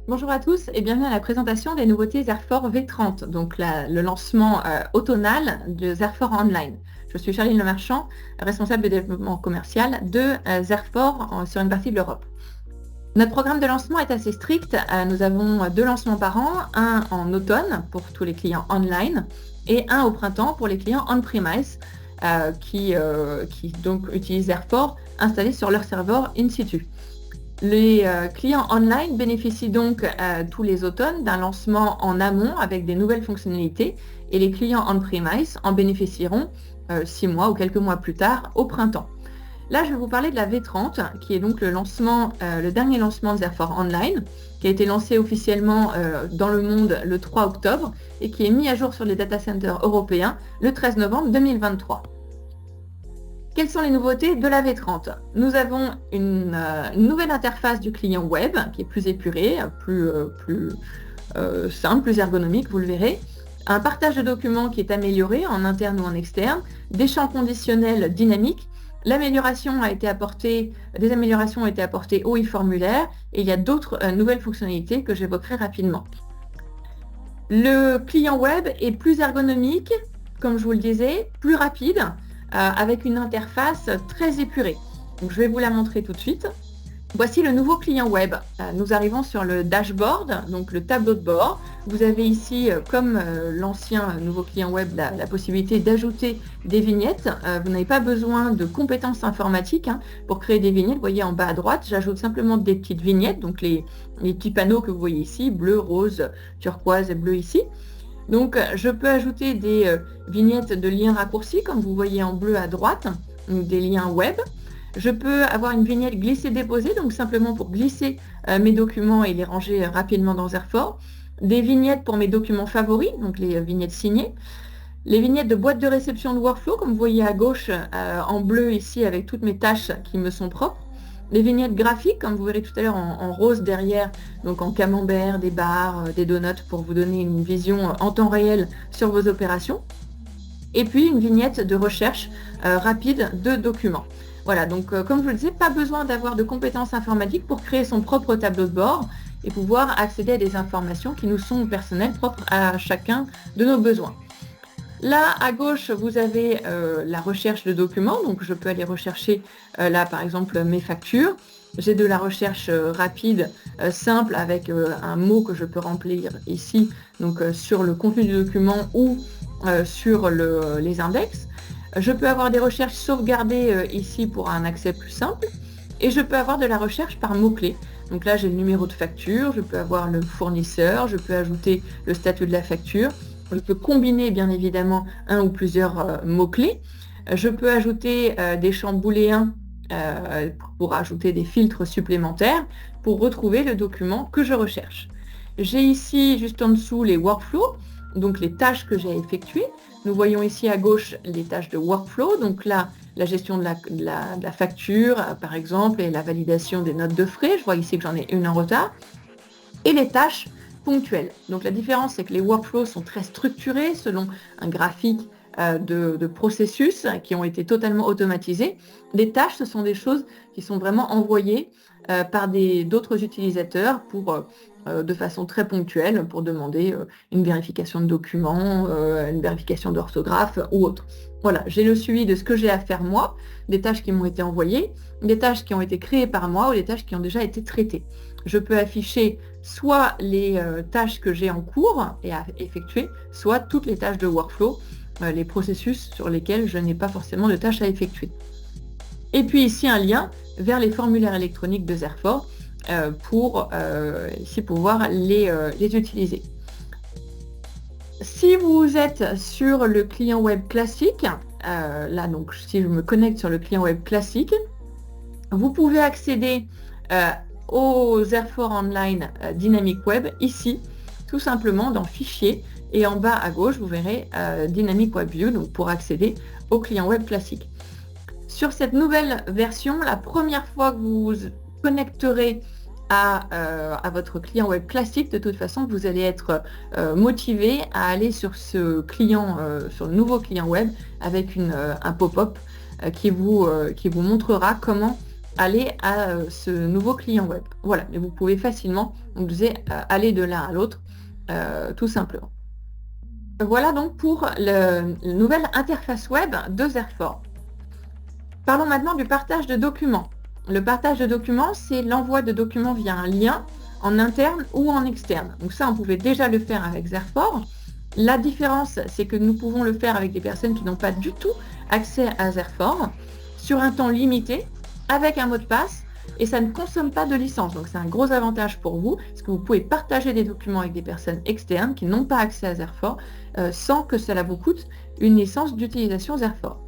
Bonjour à tous et bienvenue à la présentation des nouveautés Zerfor V30, donc le lancement automnal de Zerfor Online. Je suis Charline Lemarchand, responsable de développement commercial de Zerfor sur une partie de l'Europe. Notre programme de lancement est assez strict. Nous avons 2 lancements par an, un en automne pour tous les clients online et un au printemps pour les clients on-premise qui donc utilisent Zerfor installé sur leur serveur in situ. Les clients online bénéficient donc tous les automnes d'un lancement en amont avec des nouvelles fonctionnalités et les clients on-premise en bénéficieront 6 mois ou quelques mois plus tard au printemps. Là, je vais vous parler de la V30 qui est donc le dernier lancement de Zerfor Online qui a été lancé officiellement dans le monde le 3 octobre et qui est mis à jour sur les data centers européens le 13 novembre 2023. Quelles sont les nouveautés de la V30? Nous avons une nouvelle interface du client web qui est plus épurée, plus simple, plus ergonomique, vous le verrez. Un partage de documents qui est amélioré en interne ou en externe, des champs conditionnels dynamiques. Des améliorations ont été apportées au e-formulaire et il y a d'autres nouvelles fonctionnalités que j'évoquerai rapidement. Le client web est plus ergonomique, comme je vous le disais, plus rapide, avec une interface très épurée. Donc, je vais vous la montrer tout de suite. Voici le nouveau client web. Nous arrivons sur le dashboard, donc le tableau de bord. Vous avez ici, comme l'ancien nouveau client web, la possibilité d'ajouter des vignettes. Vous n'avez pas besoin de compétences informatiques pour créer des vignettes. Vous voyez en bas à droite, j'ajoute simplement des petites vignettes, donc les petits panneaux que vous voyez ici, bleu, rose, turquoise et bleu ici. Donc, je peux ajouter des vignettes de liens raccourcis, comme vous voyez en bleu à droite, ou des liens web. Je peux avoir une vignette glisser-déposer, donc simplement pour glisser mes documents et les ranger rapidement dans Zerfor. Des vignettes pour mes documents favoris, donc les vignettes signées. Les vignettes de boîte de réception de workflow, comme vous voyez à gauche en bleu ici, avec toutes mes tâches qui me sont propres. Les vignettes graphiques, comme vous verrez tout à l'heure en rose derrière, donc en camembert, des barres, des donuts pour vous donner une vision en temps réel sur vos opérations. Et puis une vignette de recherche rapide de documents. Voilà, donc comme je vous le disais, pas besoin d'avoir de compétences informatiques pour créer son propre tableau de bord et pouvoir accéder à des informations qui nous sont personnelles, propres à chacun de nos besoins. Là, à gauche, vous avez la recherche de documents. Donc, je peux aller rechercher là, par exemple, mes factures. J'ai de la recherche rapide, simple, avec un mot que je peux remplir ici, donc sur le contenu du document ou sur les index. Je peux avoir des recherches sauvegardées ici pour un accès plus simple. Et je peux avoir de la recherche par mots-clés. Donc là, j'ai le numéro de facture, je peux avoir le fournisseur, je peux ajouter le statut de la facture. Je peux combiner bien évidemment un ou plusieurs mots-clés. Je peux ajouter des champs booléens pour ajouter des filtres supplémentaires pour retrouver le document que je recherche. J'ai ici juste en dessous les workflows, donc les tâches que j'ai effectuées. Nous voyons ici à gauche les tâches de workflow, donc là la gestion de la facture par exemple et la validation des notes de frais. Je vois ici que j'en ai une en retard. Et les tâches ponctuelles. Donc la différence, c'est que les workflows sont très structurés selon un graphique de processus qui ont été totalement automatisés. Les tâches, ce sont des choses qui sont vraiment envoyées par d'autres utilisateurs de façon très ponctuelle pour demander une vérification de documents, une vérification d'orthographe ou autre. Voilà, j'ai le suivi de ce que j'ai à faire moi, des tâches qui m'ont été envoyées, des tâches qui ont été créées par moi ou des tâches qui ont déjà été traitées. Je peux afficher soit les tâches que j'ai en cours et à effectuer, soit toutes les tâches de workflow, les processus sur lesquels je n'ai pas forcément de tâches à effectuer. Et puis ici un lien vers les formulaires électroniques de Zerfor pour ici pouvoir les utiliser. Si vous êtes sur le client web classique, là donc si je me connecte sur le client web classique, vous pouvez accéder au Zerfor Online Dynamic Web ici, tout simplement dans Fichier, et en bas à gauche, vous verrez Dynamic Web View, donc pour accéder au client web classique. Sur cette nouvelle version, la première fois que vous vous connecterez à votre client web classique, de toute façon, vous allez être motivé à aller sur ce sur le nouveau client web avec un pop-up qui vous montrera comment aller à ce nouveau client web. Voilà, mais vous pouvez facilement, on disait, aller de l'un à l'autre, tout simplement. Voilà donc pour la nouvelle interface web de Zerfor. Parlons maintenant du partage de documents. Le partage de documents, c'est l'envoi de documents via un lien en interne ou en externe. Donc ça, on pouvait déjà le faire avec Zerfor. La différence, c'est que nous pouvons le faire avec des personnes qui n'ont pas du tout accès à Zerfor sur un temps limité, avec un mot de passe, et ça ne consomme pas de licence. Donc c'est un gros avantage pour vous, parce que vous pouvez partager des documents avec des personnes externes qui n'ont pas accès à Zerfor, sans que cela vous coûte une licence d'utilisation Zerfor.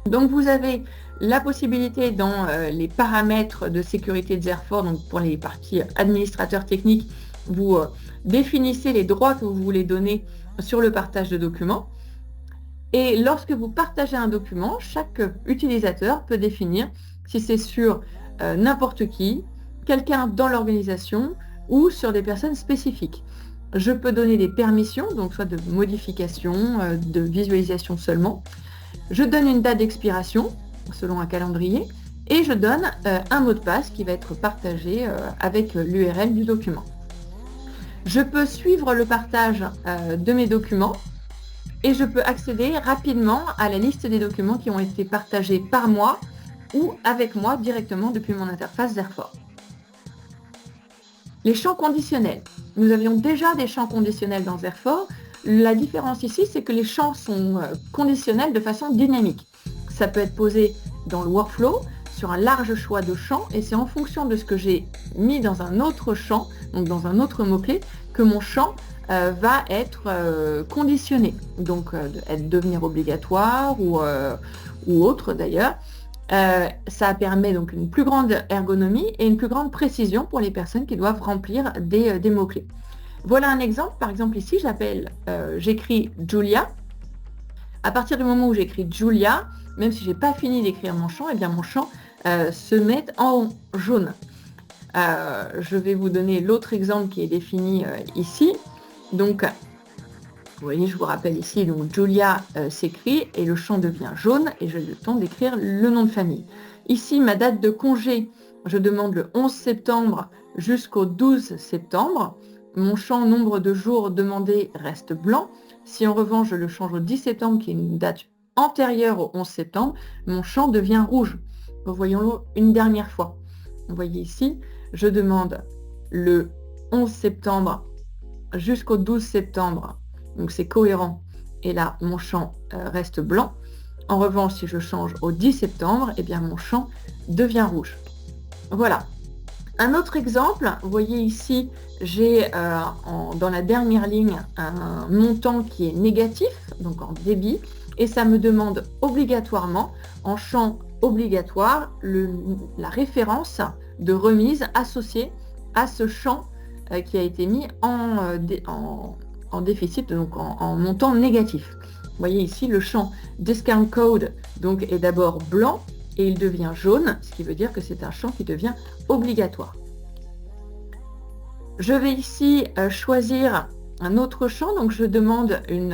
Donc vous avez la possibilité dans les paramètres de sécurité de Zerfor, donc pour les parties administrateurs techniques, vous définissez les droits que vous voulez donner sur le partage de documents. Et lorsque vous partagez un document, chaque utilisateur peut définir si c'est sur n'importe qui, quelqu'un dans l'organisation ou sur des personnes spécifiques. Je peux donner des permissions, donc soit de modification, de visualisation seulement. Je donne une date d'expiration selon un calendrier et je donne un mot de passe qui va être partagé avec l'URL du document. Je peux suivre le partage de mes documents et je peux accéder rapidement à la liste des documents qui ont été partagés par moi ou avec moi directement depuis mon interface Zerfor. Les champs conditionnels. Nous avions déjà des champs conditionnels dans Zerfor. La différence ici, c'est que les champs sont conditionnels de façon dynamique. Ça peut être posé dans le workflow sur un large choix de champs et c'est en fonction de ce que j'ai mis dans un autre champ, donc dans un autre mot-clé, que mon champ va être conditionné, donc devenir obligatoire ou autre d'ailleurs. Ça permet donc une plus grande ergonomie et une plus grande précision pour les personnes qui doivent remplir des mots-clés. Voilà un exemple. Par exemple ici, j'écris Julia. À partir du moment où j'écris Julia, même si je n'ai pas fini d'écrire mon champ, eh bien mon champ se met en jaune. Je vais vous donner l'autre exemple qui est défini ici. Donc, vous voyez, je vous rappelle ici, donc Julia s'écrit et le champ devient jaune et j'ai le temps d'écrire le nom de famille. Ici, ma date de congé, je demande le 11 septembre jusqu'au 12 septembre. Mon champ nombre de jours demandé reste blanc. Si en revanche, je le change au 10 septembre, qui est une date antérieure au 11 septembre, mon champ devient rouge. Revoyons-le une dernière fois. Vous voyez ici, je demande le 11 septembre jusqu'au 12 septembre, donc c'est cohérent, et là mon champ reste blanc. En revanche, si je change au 10 septembre, eh bien mon champ devient rouge. Voilà. Un autre exemple, vous voyez ici, j'ai dans la dernière ligne un montant qui est négatif, donc en débit, et ça me demande obligatoirement, en champ obligatoire, la référence de remise associée à ce champ qui a été mis en déficit, donc en montant négatif. Vous voyez ici, le champ discount code donc, est d'abord blanc et il devient jaune, ce qui veut dire que c'est un champ qui devient obligatoire. Je vais ici choisir un autre champ, donc je demande une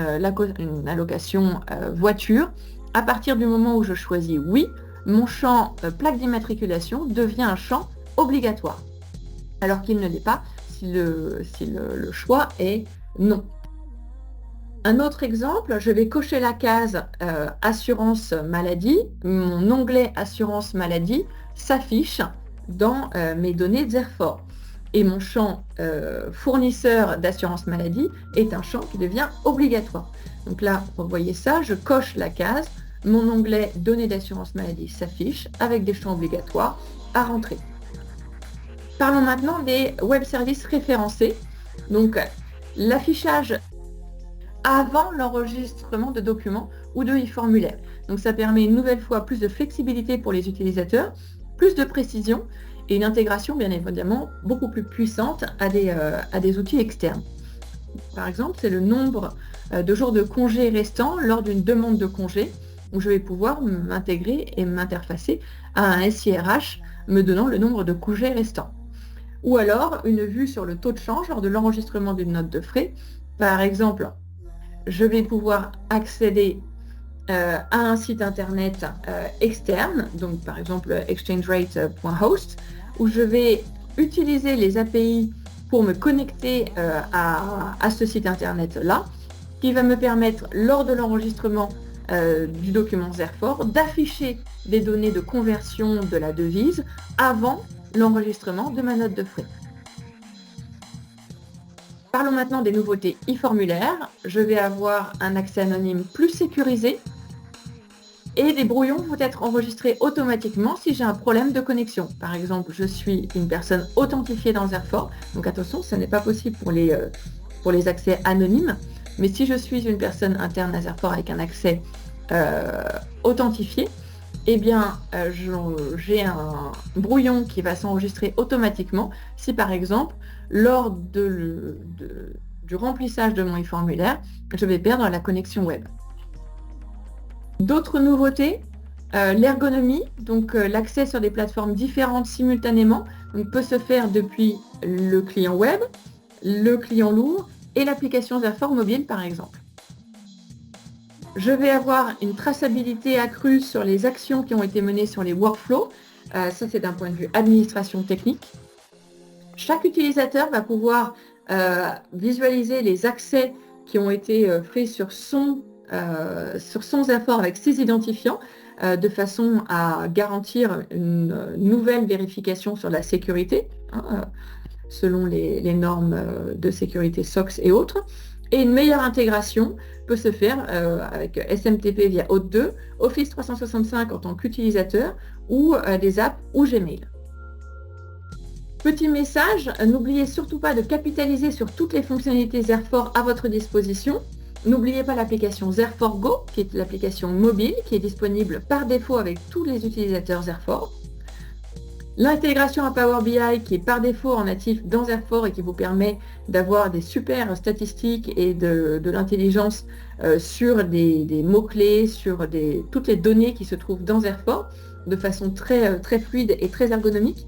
allocation voiture. À partir du moment où je choisis oui, mon champ plaque d'immatriculation devient un champ obligatoire, alors qu'il ne l'est pas si le choix est non. Un autre exemple, je vais cocher la case assurance maladie. Mon onglet assurance maladie s'affiche dans mes données Zerfor. Et mon champ fournisseur d'assurance maladie est un champ qui devient obligatoire. Donc là, vous voyez ça, je coche la case, mon onglet données d'assurance maladie s'affiche avec des champs obligatoires à rentrer. Parlons maintenant des web services référencés. Donc l'affichage avant l'enregistrement de documents ou de e-formulaires. Donc ça permet une nouvelle fois plus de flexibilité pour les utilisateurs, plus de précision et une intégration bien évidemment beaucoup plus puissante à des outils externes. Par exemple, c'est le nombre de jours de congé restants lors d'une demande de congé où je vais pouvoir m'intégrer et m'interfacer à un SIRH me donnant le nombre de congés restants. Ou alors une vue sur le taux de change lors de l'enregistrement d'une note de frais. Par exemple, je vais pouvoir accéder à un site internet externe, donc par exemple exchangerate.host, où je vais utiliser les API pour me connecter à ce site internet-là, qui va me permettre, lors de l'enregistrement du document Zerfor, d'afficher des données de conversion de la devise avant l'enregistrement de ma note de frais. Parlons maintenant des nouveautés e-formulaire. Je vais avoir un accès anonyme plus sécurisé et des brouillons vont être enregistrés automatiquement si j'ai un problème de connexion. Par exemple, je suis une personne authentifiée dans Zerfor, donc attention, ce n'est pas possible pour les accès anonymes, mais si je suis une personne interne à Zerfor avec un accès authentifié, eh bien, j'ai un brouillon qui va s'enregistrer automatiquement si, par exemple, lors du remplissage de mon e-formulaire, je vais perdre la connexion web. D'autres nouveautés, l'ergonomie, donc l'accès sur des plateformes différentes simultanément, donc, peut se faire depuis le client web, le client lourd et l'application Zerfor mobile, par exemple. Je vais avoir une traçabilité accrue sur les actions qui ont été menées sur les workflows. Ça, c'est d'un point de vue administration technique. Chaque utilisateur va pouvoir visualiser les accès qui ont été faits sur son Zerfor avec ses identifiants de façon à garantir une nouvelle vérification sur la sécurité, selon les normes de sécurité SOX et autres. Et une meilleure intégration peut se faire avec SMTP via Hot 2, Office 365 en tant qu'utilisateur ou des apps ou Gmail. Petit message, n'oubliez surtout pas de capitaliser sur toutes les fonctionnalités Zerfor à votre disposition. N'oubliez pas l'application Zerfor Go, qui est l'application mobile, qui est disponible par défaut avec tous les utilisateurs Zerfor. L'intégration à Power BI qui est par défaut en natif dans Zerfor et qui vous permet d'avoir des super statistiques et de l'intelligence sur des mots-clés, sur toutes les données qui se trouvent dans Zerfor de façon très, très fluide et très ergonomique.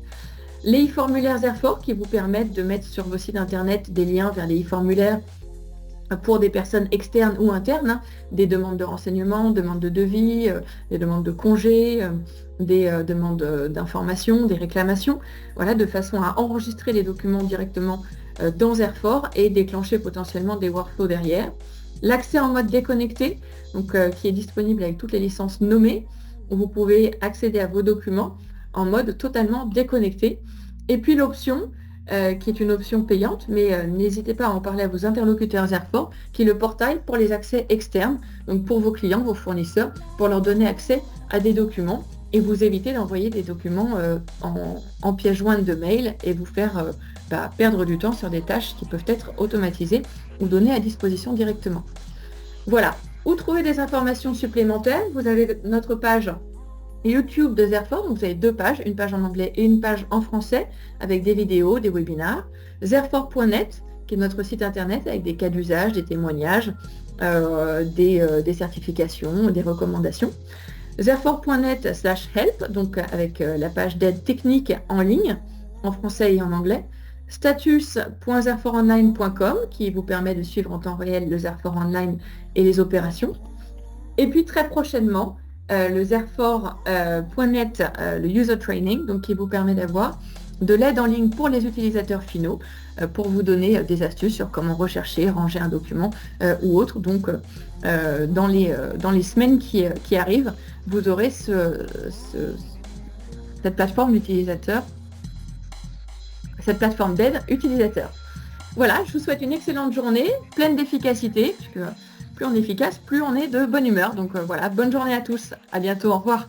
Les e-formulaires Zerfor qui vous permettent de mettre sur vos sites internet des liens vers les e-formulaires pour des personnes externes ou internes, des demandes de renseignements, demandes de devis, des demandes de congés, des demandes d'informations, des réclamations, voilà, de façon à enregistrer les documents directement dans Zerfor et déclencher potentiellement des workflows derrière. L'accès en mode déconnecté, donc, qui est disponible avec toutes les licences nommées, où vous pouvez accéder à vos documents en mode totalement déconnecté. Et puis l'option, qui est une option payante, mais n'hésitez pas à en parler à vos interlocuteurs Zerfor, qui est le portail pour les accès externes, donc pour vos clients, vos fournisseurs, pour leur donner accès à des documents et vous éviter d'envoyer des documents en pièce jointe de mail et vous faire perdre du temps sur des tâches qui peuvent être automatisées ou données à disposition directement. Voilà, où trouver des informations supplémentaires, vous avez notre page YouTube de Zerfor, donc vous avez deux pages, une page en anglais et une page en français, avec des vidéos, des webinaires. Zerfor.net, qui est notre site internet avec des cas d'usage, des témoignages, des certifications, des recommandations. Zerfor.net/help, donc avec la page d'aide technique en ligne, en français et en anglais. Status.zerforonline.com, qui vous permet de suivre en temps réel le Zerfor Online et les opérations. Et puis très prochainement, le Zerfor.net, le User Training, donc qui vous permet d'avoir de l'aide en ligne pour les utilisateurs finaux, pour vous donner des astuces sur comment rechercher, ranger un document ou autre. Donc dans les semaines qui arrivent, vous aurez cette plateforme d'utilisateur, cette plateforme d'aide utilisateur. Voilà, je vous souhaite une excellente journée, pleine d'efficacité, puisque plus on est efficace, plus on est de bonne humeur. Donc voilà, bonne journée à tous. À bientôt, au revoir.